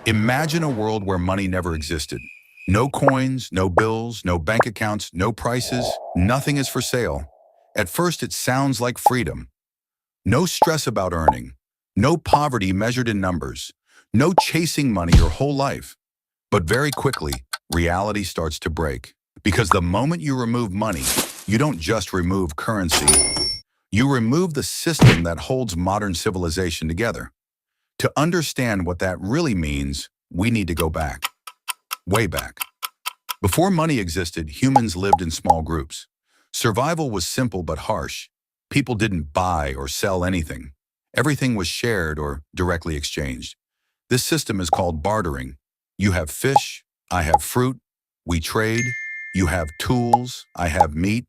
Imagine a world where money never existed. No coins, no bills, no bank accounts, no prices, nothing is for sale. At first, it sounds like freedom. No stress about earning, no poverty measured in numbers, no chasing money your whole life. But very quickly, reality starts to break. Because the moment you remove money, you don't just remove currency. You remove the system that holds modern civilization together. To understand what that really means, we need to go back, way back. Before money existed, humans lived in small groups. Survival was simple but harsh. People didn't buy or sell anything. Everything was shared or directly exchanged. This system is called bartering. You have fish, I have fruit, we trade. You have tools, I have meat,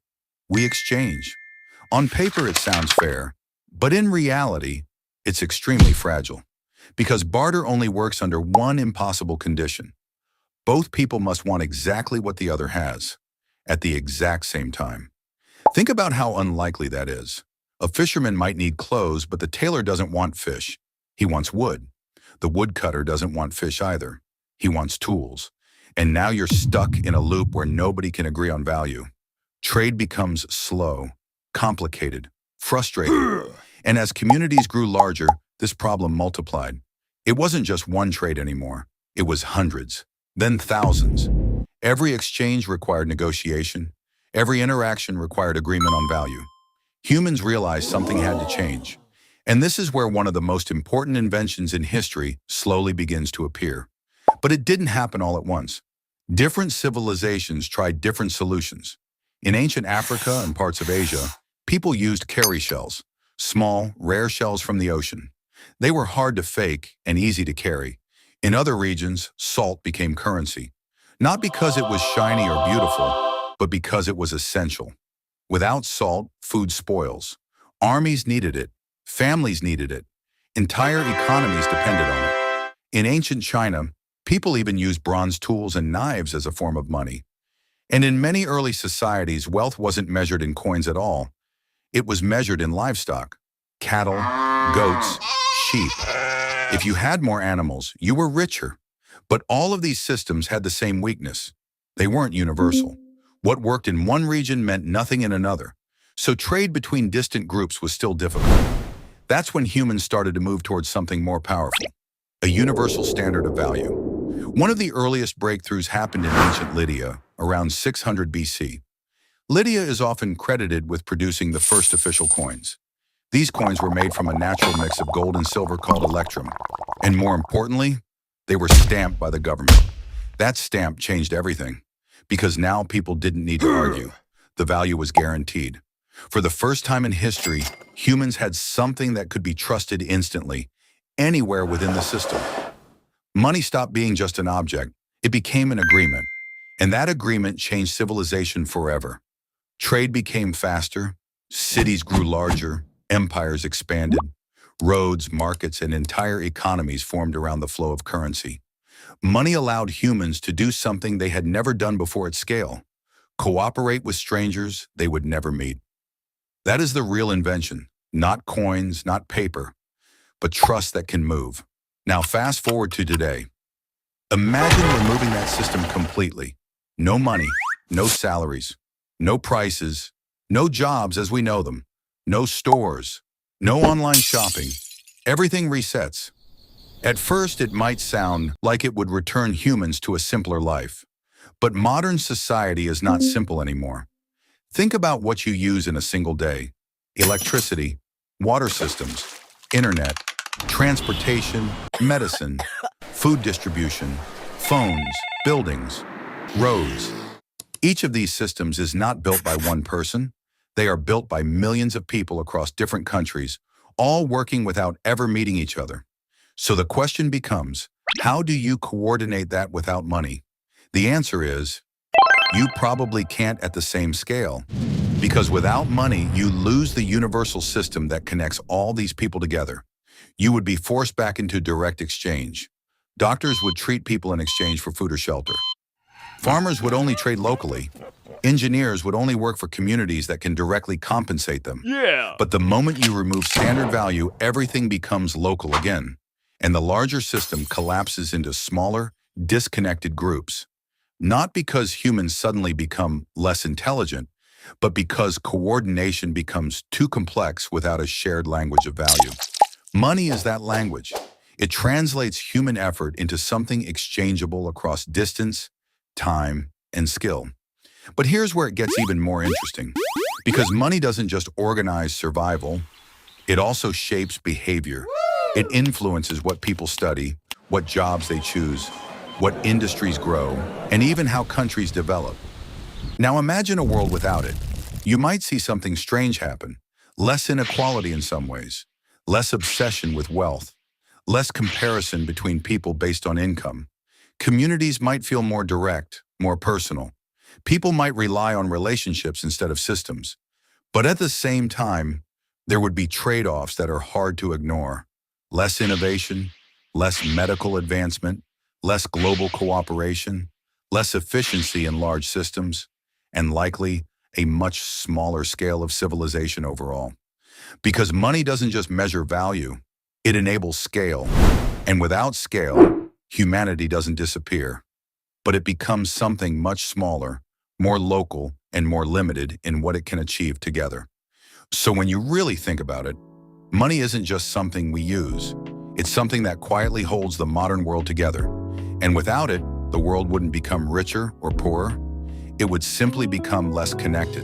we exchange. On paper, it sounds fair, but in reality, it's extremely fragile. Because barter only works under one impossible condition. Both people must want exactly what the other has, at the exact same time. Think about how unlikely that is. A fisherman might need clothes, but the tailor doesn't want fish. He wants wood. The woodcutter doesn't want fish either. He wants tools. And now you're stuck in a loop where nobody can agree on value. Trade becomes slow, complicated, frustrating. And as communities grew larger, this problem multiplied. It wasn't just one trade anymore. It was hundreds, then thousands. Every exchange required negotiation. Every interaction required agreement on value. Humans realized something had to change. And this is where one of the most important inventions in history slowly begins to appear. But it didn't happen all at once. Different civilizations tried different solutions. In ancient Africa and parts of Asia, people used cowrie shells, small, rare shells from the ocean. They were hard to fake and easy to carry. In other regions, salt became currency, not because it was shiny or beautiful, but because it was essential. Without salt, food spoils. Armies needed it. Families needed it. Entire economies depended on it. In ancient China, people even used bronze tools and knives as a form of money. And in many early societies, wealth wasn't measured in coins at all. It was measured in livestock, cattle, goats, sheep. If you had more animals, you were richer. But all of these systems had the same weakness. They weren't universal. What worked in one region meant nothing in another. So trade between distant groups was still difficult. That's when humans started to move towards something more powerful, a universal standard of value. One of the earliest breakthroughs happened in ancient Lydia, around 600 BC. Lydia is often credited with producing the first official coins. These coins were made from a natural mix of gold and silver called electrum. And more importantly, they were stamped by the government. That stamp changed everything, because now people didn't need to argue. The value was guaranteed. For the first time in history, humans had something that could be trusted instantly, anywhere within the system. Money stopped being just an object. It became an agreement. And that agreement changed civilization forever. Trade became faster, cities grew larger, empires expanded, roads, markets, and entire economies formed around the flow of currency. Money allowed humans to do something they had never done before at scale: cooperate with strangers they would never meet. That is the real invention, not coins, not paper, but trust that can move. Now fast forward to today. Imagine removing that system completely. No money, no salaries, no prices, no jobs as we know them, no stores, no online shopping. Everything resets. At first, it might sound like it would return humans to a simpler life. But modern society is not simple anymore. Think about what you use in a single day: electricity, water systems, internet, transportation, medicine, food distribution, phones, buildings, roads. Each of these systems is not built by one person. They are built by millions of people across different countries, all working without ever meeting each other. So the question becomes, how do you coordinate that without money? The answer is, you probably can't at the same scale. Because without money, you lose the universal system that connects all these people together. You would be forced back into direct exchange. Doctors would treat people in exchange for food or shelter. Farmers would only trade locally. Engineers would only work for communities that can directly compensate them. Yeah. But the moment you remove standard value, everything becomes local again. and the larger system collapses into smaller, disconnected groups. Not because humans suddenly become less intelligent, but because coordination becomes too complex without a shared language of value. Money is that language. It translates human effort into something exchangeable across distance, time, and skill. But here's where it gets even more interesting. Because money doesn't just organize survival, it also shapes behavior. It influences what people study, what jobs they choose, what industries grow, and even how countries develop. Now imagine a world without it. You might see something strange happen. Less inequality in some ways, less obsession with wealth, less comparison between people based on income. Communities might feel more direct, more personal. People might rely on relationships instead of systems. But at the same time, there would be trade-offs that are hard to ignore. Less innovation, less medical advancement, less global cooperation, less efficiency in large systems, and likely a much smaller scale of civilization overall. Because money doesn't just measure value, it enables scale. And without scale, humanity doesn't disappear, but it becomes something much smaller, more local, and more limited in what it can achieve together. So when you really think about it, money isn't just something we use. It's something that quietly holds the modern world together. And without it, the world wouldn't become richer or poorer. It would simply become less connected.